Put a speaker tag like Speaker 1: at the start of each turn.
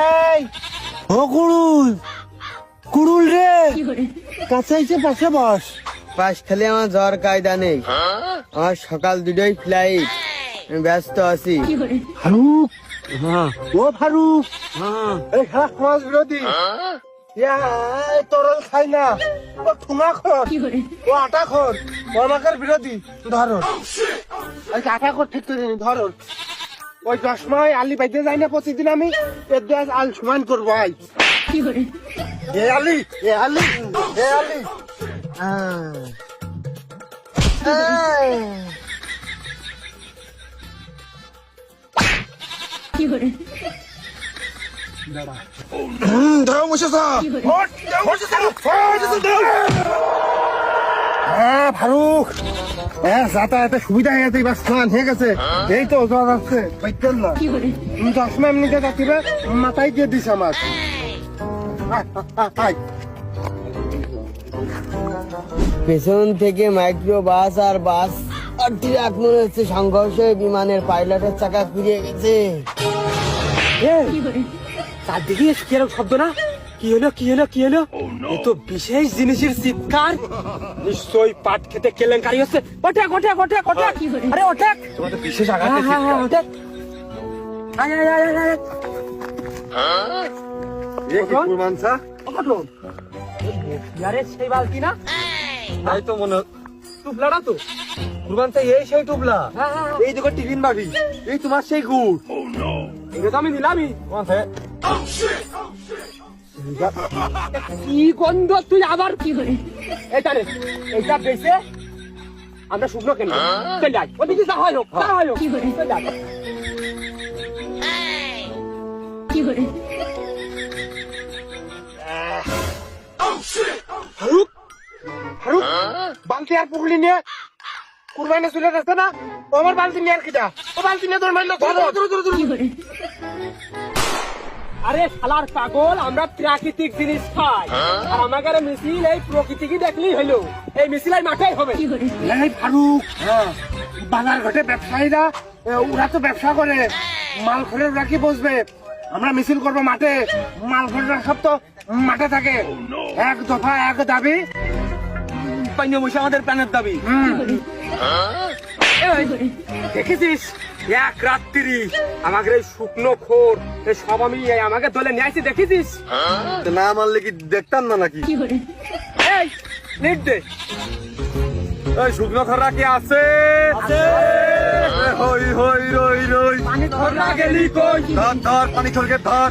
Speaker 1: এই ও কুড়ুল কুড়ুল রে কাছে এসে পাশে বস।
Speaker 2: পাশ খালি আমার জ্বর কায়দা নেই, আমার সকাল দুটোই ফ্লাইট, আমি ব্যস্ত আছি।
Speaker 1: ফারুক ও ফারুক এই খারাপ সমাজ বিরোধী তরল খাই না, ও ঠুঙা খর, ও আটা খর, ও আমাদের বিরোধী। ধরো আটা খর ঠিক করে নি, ধরো ওই 10 মাস আলি পাইতে যাই না প্রতিদিন, আমি এর দিয়ে আল সমান করবো। আই এ আলি এ আলি এ আলি ধরো মুশাসা। হ্যাঁ ফারুক, হ্যাঁ যাতায়াতের সুবিধা হয়ে গেছে, এবার স্নান হয়ে গেছে। এই তো জ্বর আসছে, পাইতেন না তুমি 10 মাস এমনিতে যাচ্ছিবে, মাথায় দিয়ে দিস আমার।
Speaker 2: পেছন থেকে মাইক্রো বাস আর বাস আর ট্রাক মনে হচ্ছে সংঘর্ষ হয়ে বিমানের পাইলটের চাকা ফিরিয়ে গেছে।
Speaker 1: চারদিকে কিরকম শব্দ না? কি হলো কি হলো কি হলো? এ তো বিশেষ জিনিসের চিৎকার, নিশ্চয়ই পাট খেতে কেলেঙ্কারি হচ্ছে। ওঠেক ওঠেক ওঠেক ওঠেক, আরে ওঠেক, তোমার তো বিশেষ আঘাত। ওঠেক, আয় আয় আয় আয়। এ কি কুরবানসা? ওঠো ইয়ারে, সেই বালতি না? তাই তো মনে টুপলাটা তো কুরবানসা, এই সেই টুপলা। এই দেখো টিফিন ভাবি, এই তোমার সেই গুড়। এটা তো আমি নিলামই। কি গন্ধ, তুই আবার কি করে এটা রে? এটা বেঁচে আমরা শুকনো কেন চল যাই, ওদিকে যা হয় হোক, যা হয় হোক, চল যাই। ফারুক ফারুক, বালতি আর পুকুলি নিয়ে কুরবানি চলে যাচ্ছে না? ও আমার বালতি নিয়ে আর কিটা, ও বালতি নিয়ে তোর মারলো। আরে শালার পাগল, আমরা প্রাকৃতিক জিনিস খাই, আর আমাদের মিছিল এই প্রকৃতিকে দেখলেই হলো। এই মিছিল এই মাঠেই হবে। এই ফারুক, বাজার ঘাটে ব্যবসায়ীরা ওরা তো ব্যবসা করে, মাল খোরের ওরা কি বসবে? আমরা মিছিল করবো মাঠে, মাল খোরেরা সব তো মাঠে থাকে। এক দফা এক দাবি, পাইনি বসে আমাদের প্রাণের দাবি। দেখেছিস এক রাত্রি আমাকে এই শুকনো খোর সব আমি আমাকে দলে নিয়ে আসছি, দেখেছিস? না মানলে কি দেখতাম না নাকি? এই লিট দে, এই শুকনো খোররা কি আছে? হই হই রই রই, পানি খোররা গেলি কই? ধর ধর পানি খোরকে ধর।